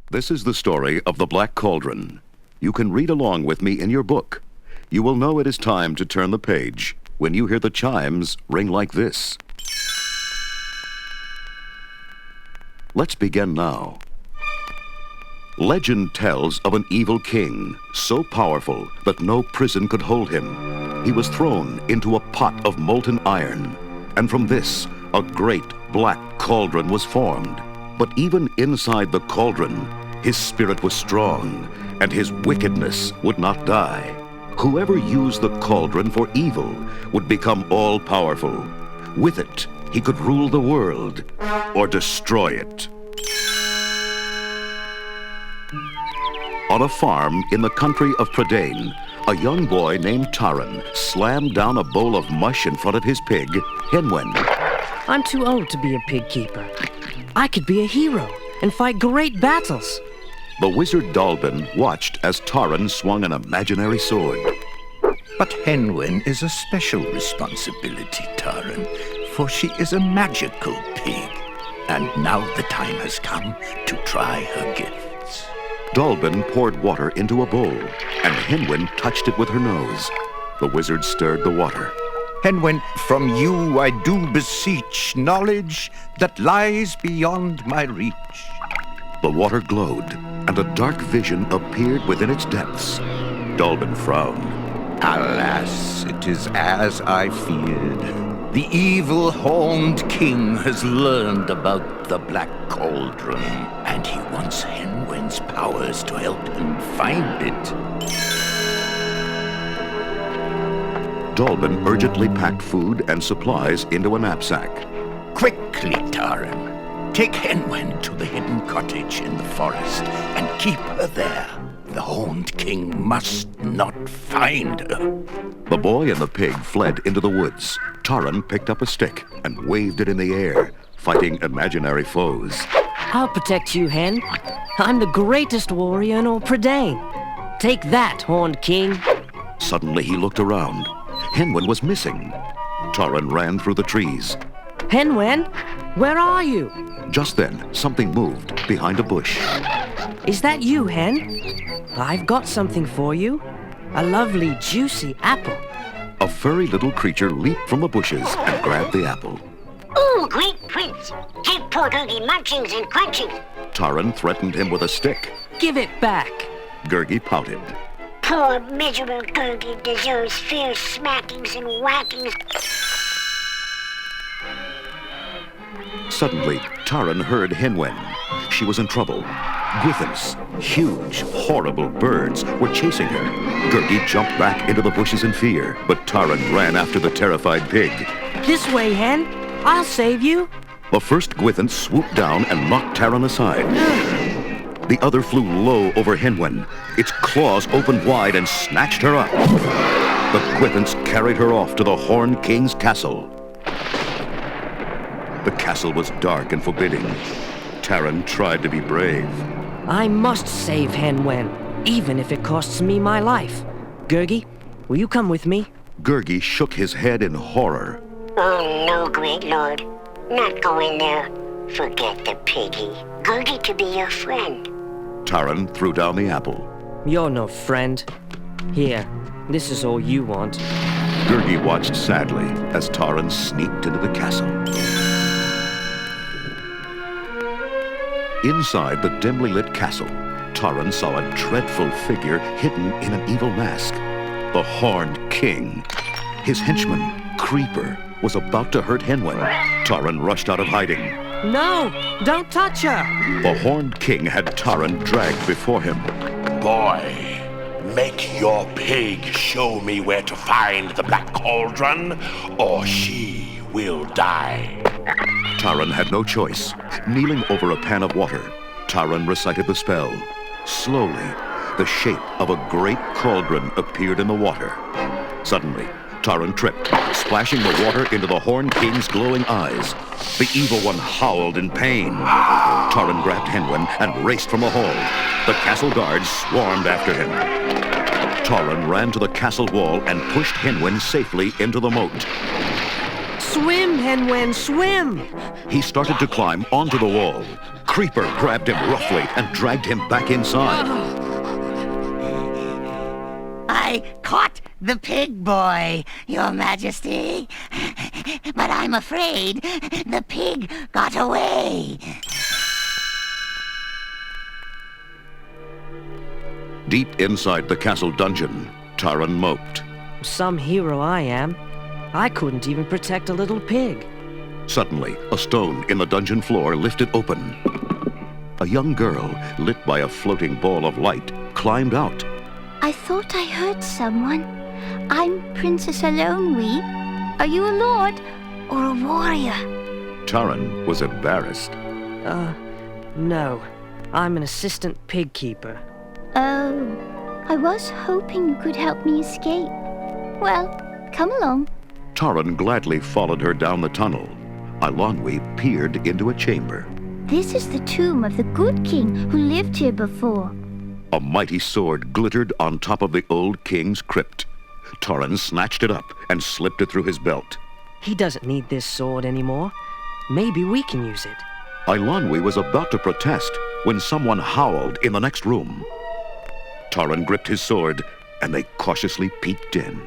This is the story of the Black Cauldron. You can read along with me in your book. You will know it is time to turn the page when you hear the chimes ring like this. Let's begin now. Legend tells of an evil king, so powerful that no prison could hold him. He was thrown into a pot of molten iron, and from this, a great black cauldron was formed. But even inside the cauldron, his spirit was strong, and his wickedness would not die. Whoever used the cauldron for evil would become all-powerful. With it, he could rule the world or destroy it. On a farm in the country of Prydain, a young boy named Taran slammed down a bowl of mush in front of his pig, Henwen. I'm too old to be a pig keeper. I could be a hero and fight great battles. The wizard Dalbin watched as Taran swung an imaginary sword. But Henwen is a special responsibility, Taran, for she is a magical pig. And now the time has come to try her gifts. Dalbin poured water into a bowl, and Henwen touched it with her nose. The wizard stirred the water. Henwen, from you I do beseech knowledge that lies beyond my reach. The water glowed, and a dark vision appeared within its depths. Dalbin frowned. Alas, it is as I feared. The evil horned king has learned about the Black Cauldron, and he wants Henwen's powers to help him find it. Dalbin urgently packed food and supplies into a knapsack. Quickly, Taran. Take Henwen to the hidden cottage in the forest and keep her there. The Horned King must not find her. The boy and the pig fled into the woods. Taran picked up a stick and waved it in the air, fighting imaginary foes. I'll protect you, Hen. I'm the greatest warrior in all Prydain. Take that, Horned King. Suddenly he looked around. Henwen was missing. Taran ran through the trees. Henwen, where are you? Just then, something moved behind a bush. Is that you, Hen? I've got something for you. A lovely, juicy apple. A furry little creature leaped from the bushes and grabbed the apple. Oh, great prince! Have poor Gurgi munchings and crunchings. Taran threatened him with a stick. Give it back. Gurgi pouted. Poor miserable Gurgi deserves fierce smackings and whackings. Suddenly, Taran heard Henwen. She was in trouble. Griffins, huge, horrible birds, were chasing her. Gurgi jumped back into the bushes in fear, but Taran ran after the terrified pig. This way, Hen. I'll save you. The first Gwithin swooped down and knocked Taran aside. The other flew low over Henwen. Its claws opened wide and snatched her up. The Gwithins carried her off to the Horned King's castle. The castle was dark and forbidding. Taran tried to be brave. I must save Henwen, even if it costs me my life. Gurgi, will you come with me? Gurgi shook his head in horror. Oh, no, great lord. Not going there. Forget the piggy. Gurgi to be your friend. Taran threw down the apple. You're no friend. Here, this is all you want. Gurgi watched sadly as Taran sneaked into the castle. Inside the dimly lit castle, Taran saw a dreadful figure hidden in an evil mask. The Horned King. His henchman, Creeper, was about to hurt Henwen. Taran rushed out of hiding. No! Don't touch her! The Horned King had Taran dragged before him. Boy, make your pig show me where to find the Black Cauldron, or she will die. Taran had no choice. Kneeling over a pan of water, Taran recited the spell. Slowly, the shape of a great cauldron appeared in the water. Suddenly, Taran tripped, splashing the water into the Horned King's glowing eyes. The evil one howled in pain. Taran grabbed Henwen and raced from the hall. The castle guards swarmed after him. Taran ran to the castle wall and pushed Henwen safely into the moat. Swim, Henwen, swim! He started to climb onto the wall. creeper grabbed him roughly and dragged him back inside. I caught the pig boy, Your Majesty. But I'm afraid the pig got away. Deep inside the castle dungeon, Taran moped. Some hero I am. I couldn't even protect a little pig. Suddenly, a stone in the dungeon floor lifted open. A young girl, lit by a floating ball of light, climbed out. I thought I heard someone. I'm Princess Alonwe. Are you a lord or a warrior? Taran was embarrassed. No. I'm an assistant pig keeper. Oh, I was hoping you could help me escape. Well, come along. Taran gladly followed her down the tunnel. Alonwe peered into a chamber. This is the tomb of the good king who lived here before. A mighty sword glittered on top of the old king's crypt. Taran snatched it up and slipped it through his belt. He doesn't need this sword anymore. Maybe we can use it. Alonwe was about to protest when someone howled in the next room. Taran gripped his sword, and they cautiously peeked in.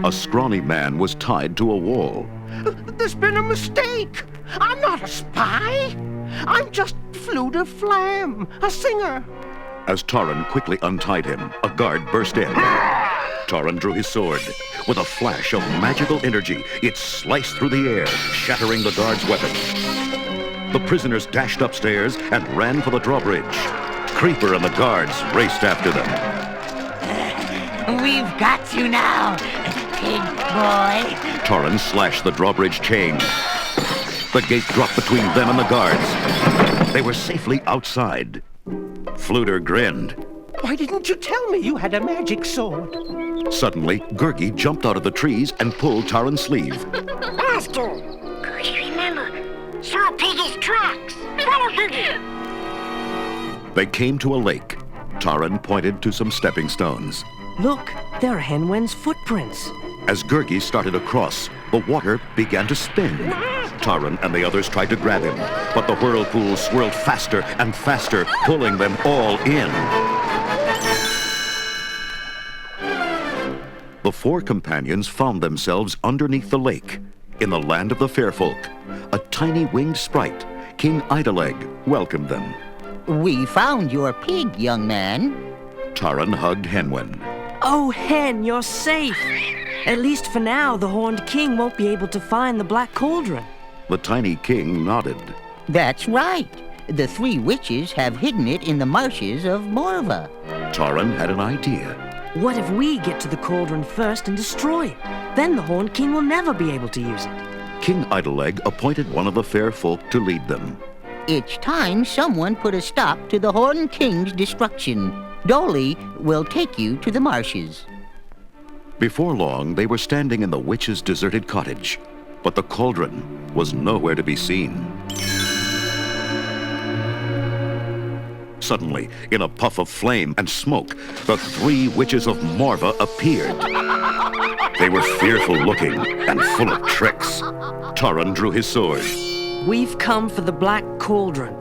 A scrawny man was tied to a wall. There's been a mistake. I'm not a spy. I'm just Flute of Flam, a singer. As Taran quickly untied him, a guard burst in. Taran drew his sword. With a flash of magical energy, it sliced through the air, shattering the guard's weapon. The prisoners dashed upstairs and ran for the drawbridge. Creeper and the guards raced after them. We've got you now, pig boy. Taran slashed the drawbridge chain. The gate dropped between them and the guards. They were safely outside. Fluter grinned. Why didn't you tell me you had a magic sword? Suddenly, Gurgi jumped out of the trees and pulled Taran's sleeve. Master! Gurgi, remember, saw Piggy's tracks. Follow Gurgi. They came to a lake. Taran pointed to some stepping stones. Look, there are Henwen's footprints. As Gurgi started across, the water began to spin. Taran and the others tried to grab him, but the whirlpool swirled faster and faster, pulling them all in. The four companions found themselves underneath the lake, in the land of the fair folk. A tiny winged sprite, King Idaleg, welcomed them. We found your pig, young man. Taran hugged Henwen. Oh, Hen, you're safe. At least for now, the Horned King won't be able to find the Black Cauldron. The tiny king nodded. That's right. The three witches have hidden it in the marshes of Morva. Taran had an idea. What if we get to the cauldron first and destroy it? Then the Horned King will never be able to use it. King Idaleg appointed one of the fair folk to lead them. It's time someone put a stop to the Horned King's destruction. Dolly will take you to the marshes. Before long, they were standing in the witch's deserted cottage, but the cauldron was nowhere to be seen. Suddenly, in a puff of flame and smoke, the three witches of Morva appeared. They were fearful-looking and full of tricks. Taran drew his sword. We've come for the Black Cauldron.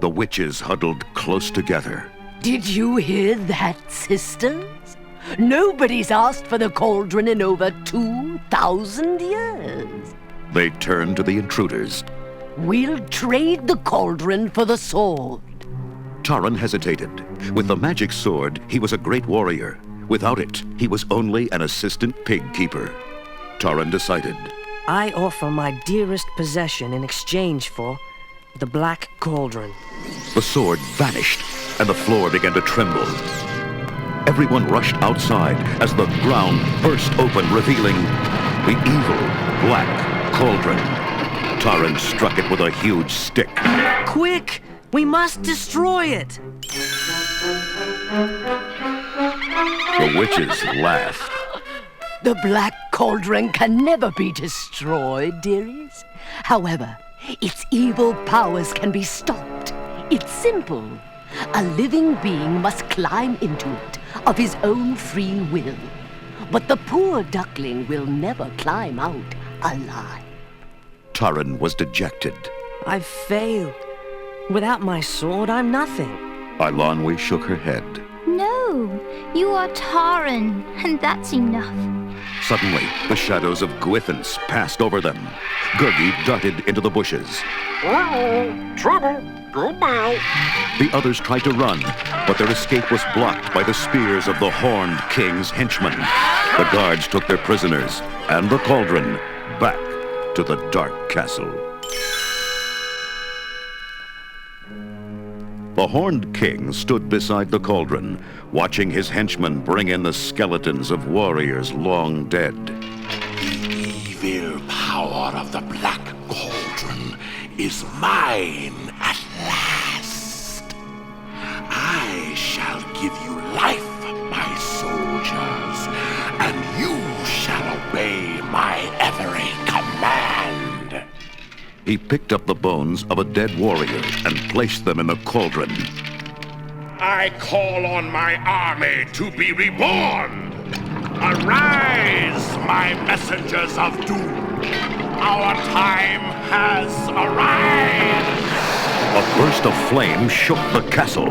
The witches huddled close together. Did you hear that, sisters? Nobody's asked for the cauldron in over 2,000 years. They turned to the intruders. We'll trade the cauldron for the sword. Taran hesitated. With the magic sword, he was a great warrior. Without it, he was only an assistant pig keeper. Taran decided. I offer my dearest possession in exchange for the Black Cauldron. The sword vanished, and the floor began to tremble. Everyone rushed outside as the ground burst open, revealing the evil Black Cauldron. Taran struck it with a huge stick. Quick! We must destroy it! The witches laughed. The Black Cauldron can never be destroyed, dearies. However, its evil powers can be stopped. It's simple. A living being must climb into it of his own free will. But the poor duckling will never climb out alive. Taran was dejected. I've failed. Without my sword, I'm nothing. Eilonwy shook her head. No, you are Taran, and that's enough. Suddenly, the shadows of Gwythons passed over them. Gurgi darted into the bushes. Trouble. Goodbye. The others tried to run, but their escape was blocked by the spears of the Horned King's henchmen. The guards took their prisoners and the cauldron back to the dark castle. The Horned King stood beside the cauldron, watching his henchmen bring in the skeletons of warriors long dead. The evil power of the Black Cauldron is mine at last. I shall give you life, my soldiers, and you shall obey my every command. He picked up the bones of a dead warrior and placed them in the cauldron. I call on my army to be reborn. Arise, my messengers of doom. Our time has arrived. A burst of flame shook the castle.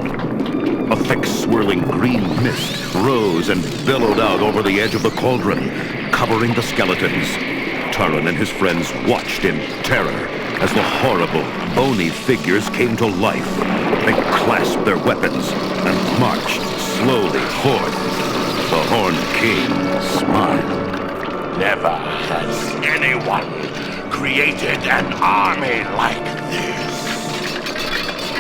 A thick, swirling green mist rose and billowed out over the edge of the cauldron, covering the skeletons. Taran and his friends watched in terror as the horrible, bony figures came to life. They clasped their weapons and marched slowly forth. The Horned King smiled. Never has anyone created an army like this.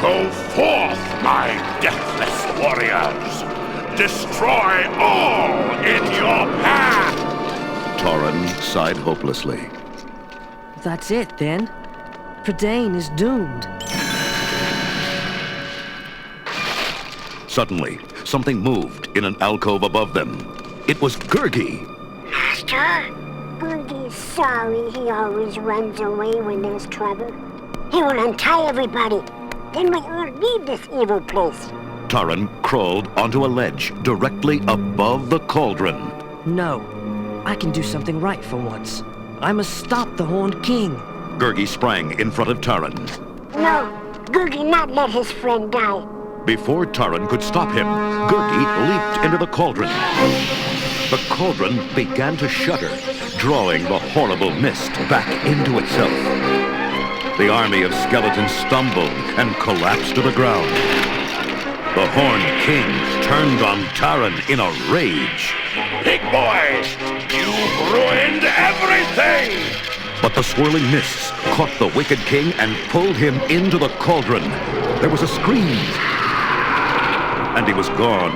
Go forth, my deathless warriors. Destroy all in your path. Taran sighed hopelessly. That's it, then. Prydain is doomed. Suddenly, something moved in an alcove above them. It was Gurgi. Master, Gurgi's sorry he always runs away when there's trouble. He will untie everybody. Then we all leave this evil place. Taran crawled onto a ledge directly above the cauldron. No, I can do something right for once. I must stop the Horned King. Gurgi sprang in front of Taran. No, Gurgi not let his friend die. Before Taran could stop him, Gurgi leaped into the cauldron. The cauldron began to shudder, drawing the horrible mist back into itself. The army of skeletons stumbled and collapsed to the ground. The Horned King turned on Taran in a rage. Big boy, you've ruined everything! But the swirling mists caught the wicked king and pulled him into the cauldron. There was a scream, and he was gone.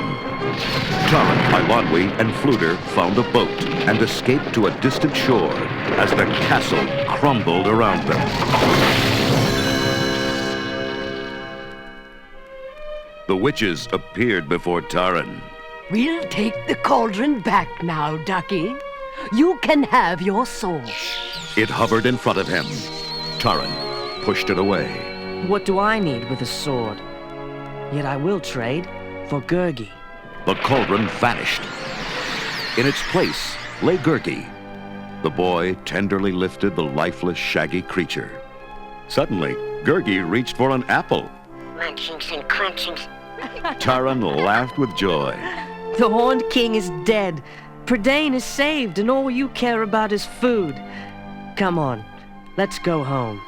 Taran, Eilonwy, and Fflewddur found a boat and escaped to a distant shore as the castle crumbled around them. The witches appeared before Taran. We'll take the cauldron back now, Ducky. You can have your sword. It hovered in front of him. Taran pushed it away. What do I need with a sword? Yet I will trade for Gurgi. The cauldron vanished. In its place lay Gurgi. The boy tenderly lifted the lifeless, shaggy creature. Suddenly, Gurgi reached for an apple. Munchings and crunchings. Taran laughed with joy. The Horned King is dead. Prydain is saved, and all you care about is food. Come on, let's go home.